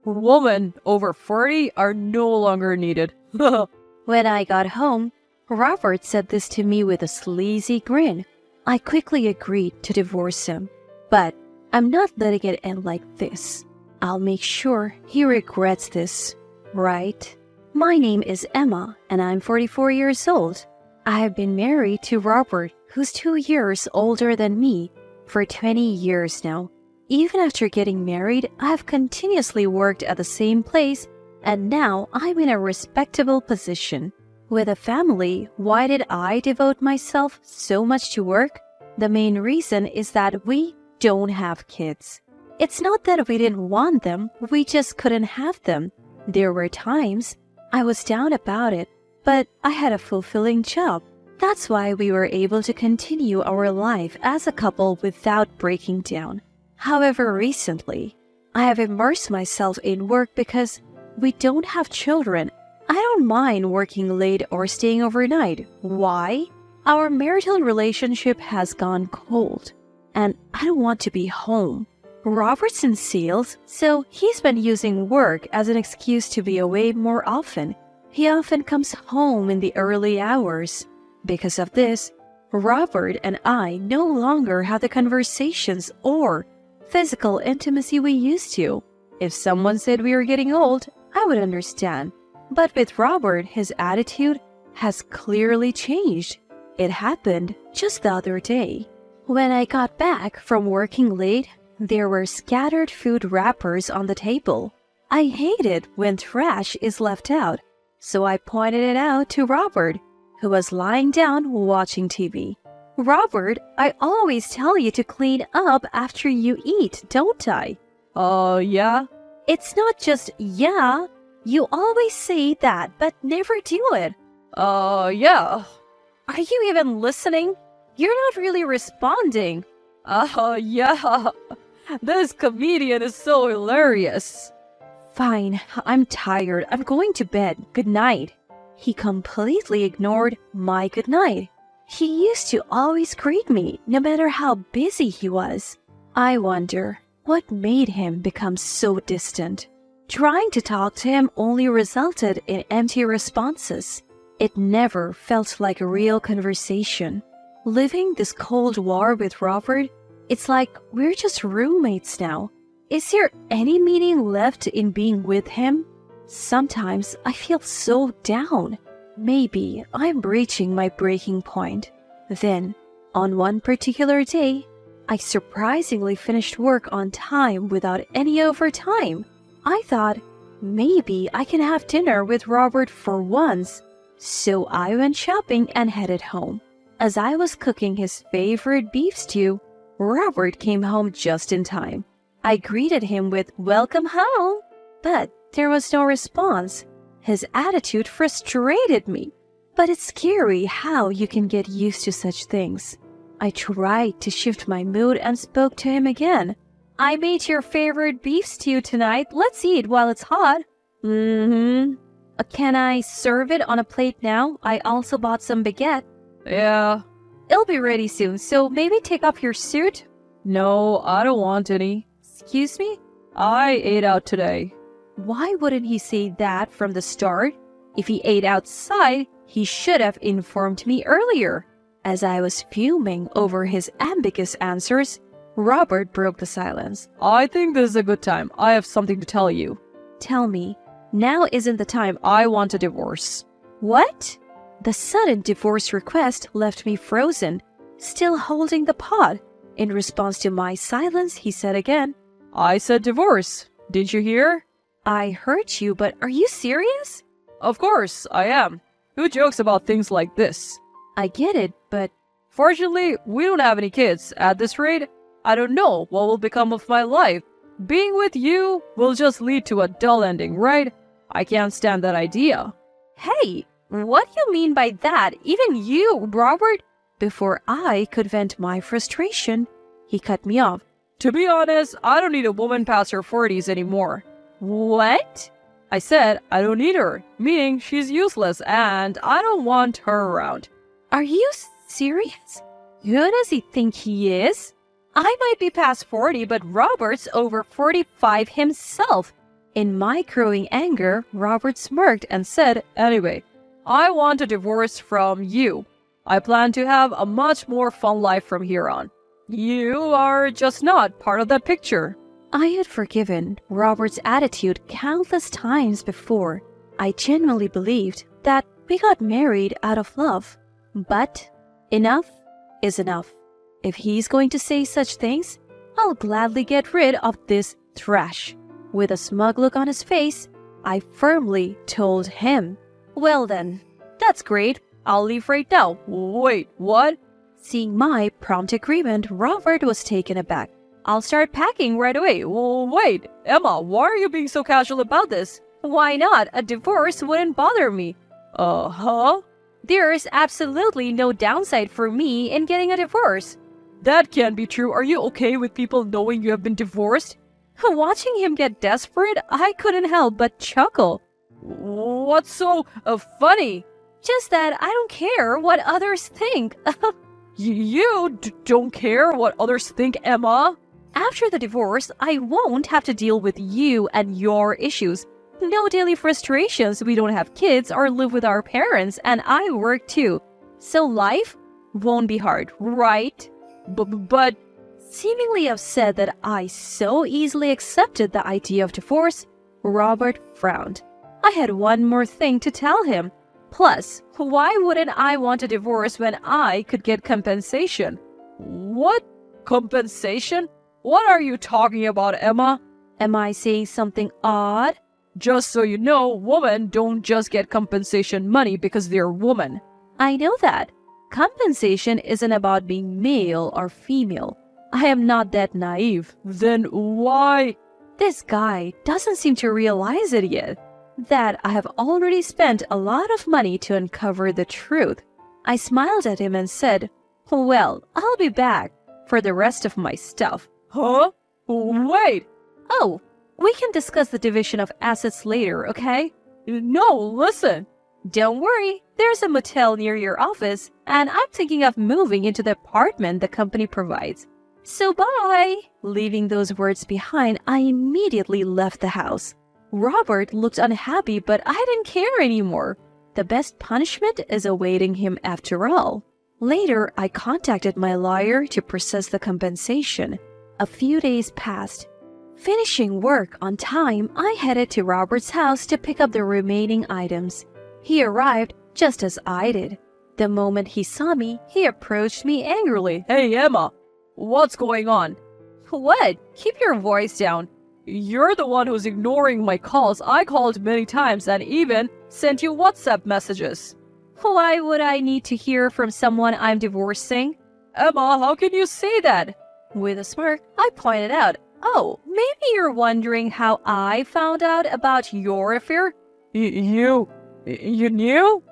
Women over 40 are no longer needed. When I got home, Robert said this to me with a sleazy grin. I quickly agreed to divorce him, but I'm not letting it end like this. I'll make sure he regrets this, right? My name is Emma, and I'm 44 years old. I have been married to Robert, who's 2 years older than me, for 20 years now. Even after getting married, I've continuously worked at the same place, and now I'm in a respectable position. With a family, why did I devote myself so much to work? The main reason is that we don't have kids. It's not that we didn't want them, we just couldn't have them. There were times I was down about it, but I had a fulfilling job. That's why we were able to continue our life as a couple without breaking down. However, recently, I have immersed myself in work because we don't have children. I don't mind working late or staying overnight. Why? Our marital relationship has gone cold, and I don't want to be home. Robert's in sales, so he's been using work as an excuse to be away more often. He often comes home in the early hours. Because of this, Robert and I no longer have the conversations or physical intimacy we used to. If someone said we were getting old, I would understand. But with Robert, his attitude has clearly changed. It happened just the other day. When I got back from working late, there were scattered food wrappers on the table. I hate it when trash is left out, so I pointed it out to Robert, who was lying down watching TV. Robert, I always tell you to clean up after you eat, don't I? Yeah? It's not just yeah. You always say that, but never do it. Yeah. Are you even listening? You're not really responding. Yeah. This comedian is so hilarious. Fine, I'm tired. I'm going to bed. Good night. He completely ignored my good night. He used to always greet me, no matter how busy he was. I wonder what made him become so distant. Trying to talk to him only resulted in empty responses. It never felt like a real conversation. Living this Cold War with Robert, it's like we're just roommates now. Is there any meaning left in being with him? Sometimes I feel so down. Maybe I'm reaching my breaking point. Then, on one particular day, I surprisingly finished work on time without any overtime. I thought maybe I can have dinner with Robert for once. So I went shopping and headed home. As I was cooking his favorite beef stew, Robert came home just in time. I greeted him with "Welcome home," but there was no response. His attitude frustrated me. But it's scary how you can get used to such things. I tried to shift my mood and spoke to him again. "I made your favorite beef stew tonight. Let's eat while it's hot." Can I serve it on a plate now? I also bought some baguette. Yeah. It'll be ready soon, so maybe take off your suit. No, I don't want any. Excuse me? I ate out today. Why wouldn't he say that from the start? If he ate outside, he should have informed me earlier. As I was fuming over his ambiguous answers, Robert broke the silence. I think this is a good time. I have something to tell you. Tell me. Now isn't the time. I want a divorce. What? The sudden divorce request left me frozen, still holding the pot. In response to my silence, he said again, I said divorce. Did you hear? I heard you, but are you serious? Of course, I am. Who jokes about things like this? I get it, but... Fortunately, we don't have any kids. At this rate, I don't know what will become of my life. Being with you will just lead to a dull ending, right? I can't stand that idea. Hey, what do you mean by that? Even you, Robert? Before I could vent my frustration, he cut me off. To be honest, I don't need a woman past her 40s anymore. What? I said I don't need her, meaning she's useless and I don't want her around. Are you serious? Who does he think he is? I might be past 40, but Robert's over 45 himself. In my growing anger, Robert smirked and said, Anyway, I want a divorce from you. I plan to have a much more fun life from here on. You are just not part of that picture. I had forgiven Robert's attitude countless times before. I genuinely believed that we got married out of love. But enough is enough. If he's going to say such things, I'll gladly get rid of this trash. With a smug look on his face, I firmly told him, Well then, that's great. I'll leave right now. Wait, what? Seeing my prompt agreement, Robert was taken aback. I'll start packing right away. Wait, Emma, why are you being so casual about this? Why not? A divorce wouldn't bother me. Huh? There's absolutely no downside for me in getting a divorce. That can't be true. Are you okay with people knowing you have been divorced? Watching him get desperate, I couldn't help but chuckle. What's so funny? Just that I don't care what others think. You don't care what others think, Emma? After the divorce, I won't have to deal with you and your issues. No daily frustrations. We don't have kids or live with our parents, and I work too. So life won't be hard, right? But seemingly upset that I so easily accepted the idea of divorce, Robert frowned. I had one more thing to tell him. Plus, why wouldn't I want a divorce when I could get compensation? What? Compensation? What are you talking about, Emma? Am I saying something odd? Just so you know, women don't just get compensation money because they're women. I know that. Compensation isn't about being male or female. I am not that naive. Then why? This guy doesn't seem to realize it yet. That I have already spent a lot of money to uncover the truth. I smiled at him and said, Well, I'll be back for the rest of my stuff. Huh? Wait! Oh, we can discuss the division of assets later, okay? No, listen. Don't worry, there's a motel near your office, and I'm thinking of moving into the apartment the company provides. So bye! Leaving those words behind, I immediately left the house. Robert looked unhappy, but I didn't care anymore. The best punishment is awaiting him after all. Later, I contacted my lawyer to process the compensation. A few days passed. Finishing work on time, I headed to Robert's house to pick up the remaining items. He arrived just as I did. The moment he saw me, he approached me angrily. Hey, Emma, what's going on? What? Keep your voice down. You're the one who's ignoring my calls. I called many times and even sent you WhatsApp messages. Why would I need to hear from someone I'm divorcing? Emma, how can you say that? With a smirk, I pointed out, Oh, maybe you're wondering how I found out about your affair? You knew?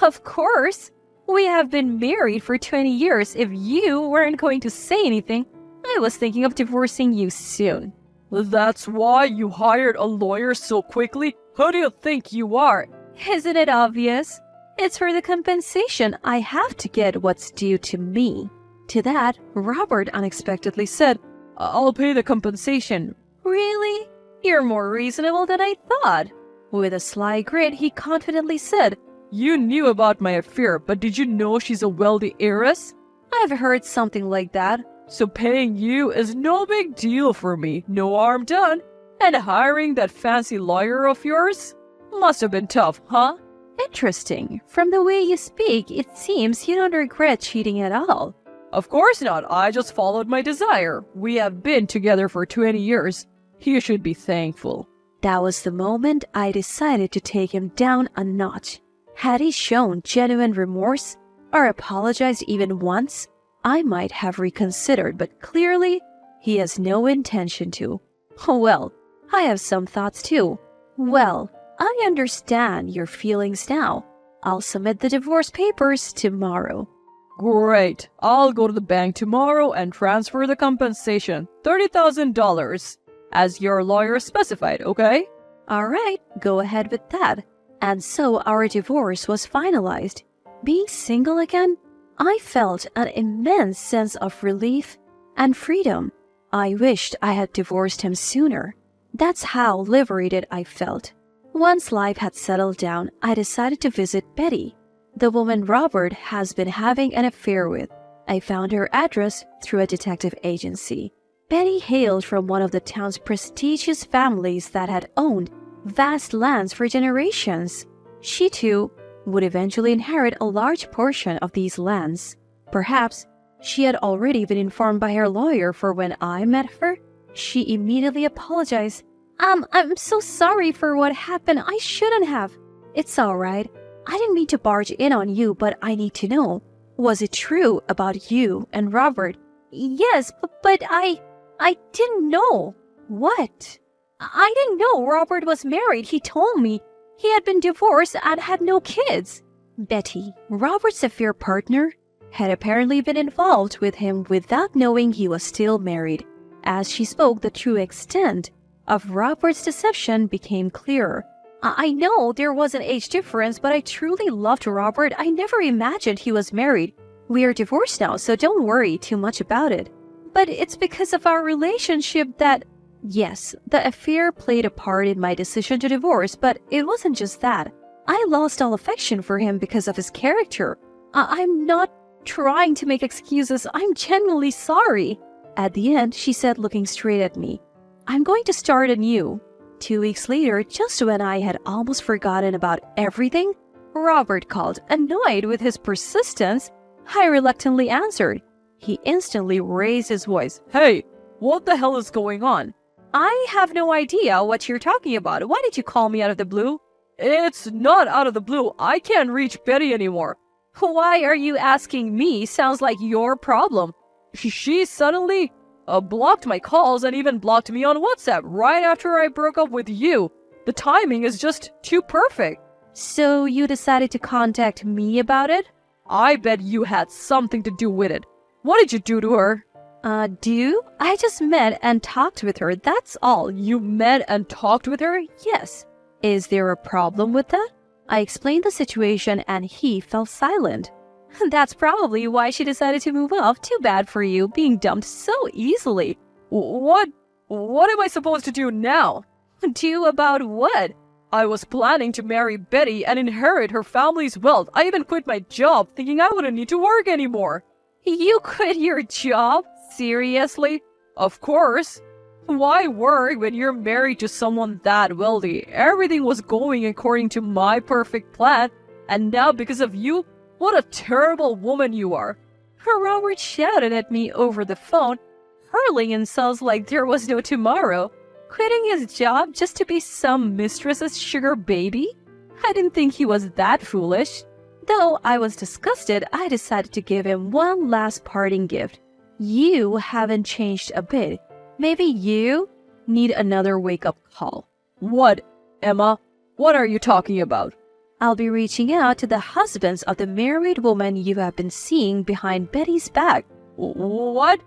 Of course. We have been married for 20 years. If you weren't going to say anything, I was thinking of divorcing you soon. That's why you hired a lawyer so quickly? Who do you think you are? Isn't it obvious? It's for the compensation. I have to get what's due to me. To that, Robert unexpectedly said, I'll pay the compensation. Really? You're more reasonable than I thought. With a sly grin, he confidently said, You knew about my affair, but did you know she's a wealthy heiress? I've heard something like that. So paying you is no big deal for me. No harm done. And hiring that fancy lawyer of yours? Must have been tough, huh? Interesting. From the way you speak, it seems you don't regret cheating at all. Of course not. I just followed my desire. We have been together for 20 years. You should be thankful. That was the moment I decided to take him down a notch. Had he shown genuine remorse or apologized even once, I might have reconsidered, but clearly he has no intention to. Well, I have some thoughts too. Well, I understand your feelings now. I'll submit the divorce papers tomorrow. Great. I'll go to the bank tomorrow and transfer the compensation, $30,000, as your lawyer specified, okay? All right, go ahead with that. And so our divorce was finalized. Being single again, I felt an immense sense of relief and freedom. I wished I had divorced him sooner. That's how liberated I felt. Once life had settled down, I decided to visit Betty, the woman Robert has been having an affair with. I found her address through a detective agency. Betty hailed from one of the town's prestigious families that had owned vast lands for generations. She too would eventually inherit a large portion of these lands. Perhaps she had already been informed by her lawyer, for when I met her, she immediately apologized. I'm so sorry for what happened. I shouldn't have. It's all right. I didn't mean to barge in on you, but I need to know. Was it true about you and Robert? Yes, but I didn't know. What? I didn't know Robert was married. He told me he had been divorced and had no kids. Betty, Robert's affair partner, had apparently been involved with him without knowing he was still married. As she spoke, the true extent of Robert's deception became clearer. I know there was an age difference, but I truly loved Robert. I never imagined he was married. We are divorced now, so don't worry too much about it. But it's because of our relationship that... Yes, the affair played a part in my decision to divorce, but it wasn't just that. I lost all affection for him because of his character. I'm not trying to make excuses. I'm genuinely sorry. At the end, she said, looking straight at me, I'm going to start anew. 2 weeks later, just when I had almost forgotten about everything, Robert called. Annoyed with his persistence, I reluctantly answered. He instantly raised his voice. Hey, what the hell is going on? I have no idea what you're talking about. Why did you call me out of the blue? It's not out of the blue. I can't reach Betty anymore. Why are you asking me? Sounds like your problem. She suddenly blocked my calls and even blocked me on WhatsApp right after I broke up with you. The timing is just too perfect. So you decided to contact me about it? I bet you had something to do with it. What did you do to her? Do? I just met and talked with her, that's all. You met and talked with her? Yes. Is there a problem with that? I explained the situation and he fell silent. That's probably why she decided to move off. Too bad for you, being dumped so easily. What am I supposed to do now? Do about what? I was planning to marry Betty and inherit her family's wealth. I even quit my job thinking I wouldn't need to work anymore. You quit your job? Seriously? Of course. Why work when you're married to someone that wealthy? Everything was going according to my perfect plan, and now because of you, what a terrible woman you are. Robert shouted at me over the phone, hurling insults like there was no tomorrow. Quitting his job just to be some mistress's sugar baby? I didn't think he was that foolish. Though I was disgusted, I decided to give him one last parting gift. You haven't changed a bit. Maybe you need another wake-up call. What, Emma? What are you talking about? I'll be reaching out to the husbands of the married woman you have been seeing behind Betty's back. What?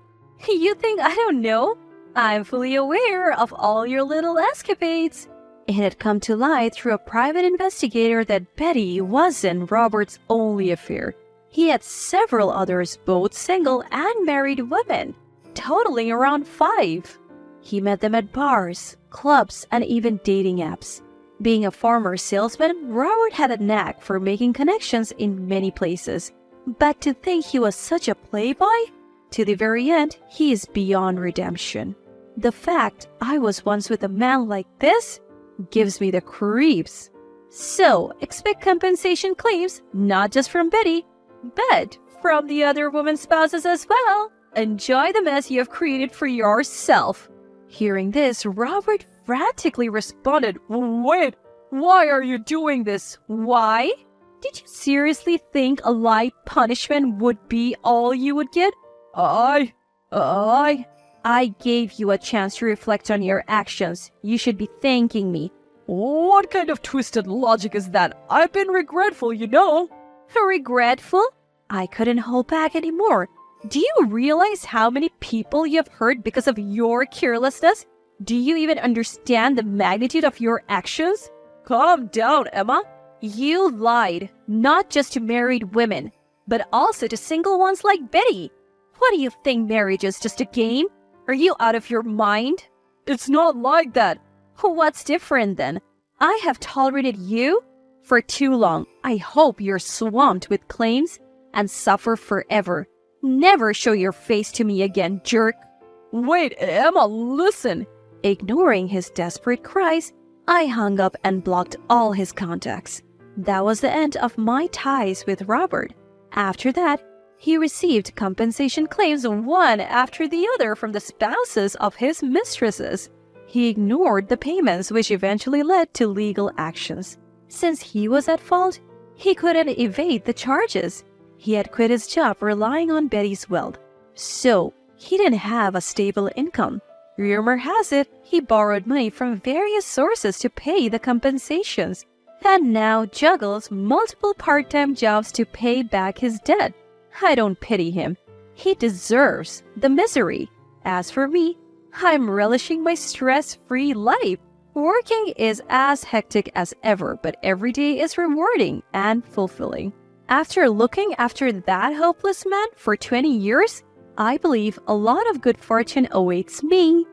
You think I don't know? I'm fully aware of all your little escapades. It had come to light through a private investigator that Betty wasn't Robert's only affair. He had several others, both single and married women, totaling around 5. He met them at bars, clubs, and even dating apps. Being a former salesman, Robert had a knack for making connections in many places. But to think he was such a playboy? To the very end, he is beyond redemption. The fact I was once with a man like this gives me the creeps. So, expect compensation claims, not just from Betty, but from the other woman's spouses as well. Enjoy the mess you have created for yourself. Hearing this, Robert frantically responded, Wait, why are you doing this? Why? Did you seriously think a light punishment would be all you would get? I gave you a chance to reflect on your actions. You should be thanking me. What kind of twisted logic is that? I've been regretful, you know. Regretful? I couldn't hold back anymore. Do you realize how many people you have hurt because of your carelessness? Do you even understand the magnitude of your actions? Calm down, Emma. You lied, not just to married women, but also to single ones like Betty. What do you think marriage is, just a game? Are you out of your mind? It's not like that. What's different then? I have tolerated you for too long. I hope you're swamped with claims and suffer forever. Never show your face to me again, jerk. Wait, Emma, listen. Ignoring his desperate cries, I hung up and blocked all his contacts. That was the end of my ties with Robert. After that, he received compensation claims one after the other from the spouses of his mistresses. He ignored the payments, which eventually led to legal actions. Since he was at fault, he couldn't evade the charges. He had quit his job relying on Betty's wealth, so he didn't have a stable income. Rumor has it he borrowed money from various sources to pay the compensations, and now juggles multiple part-time jobs to pay back his debt. I don't pity him. He deserves the misery. As for me, I'm relishing my stress-free life. Working is as hectic as ever, but every day is rewarding and fulfilling. After looking after that hopeless man for 20 years, I believe a lot of good fortune awaits me.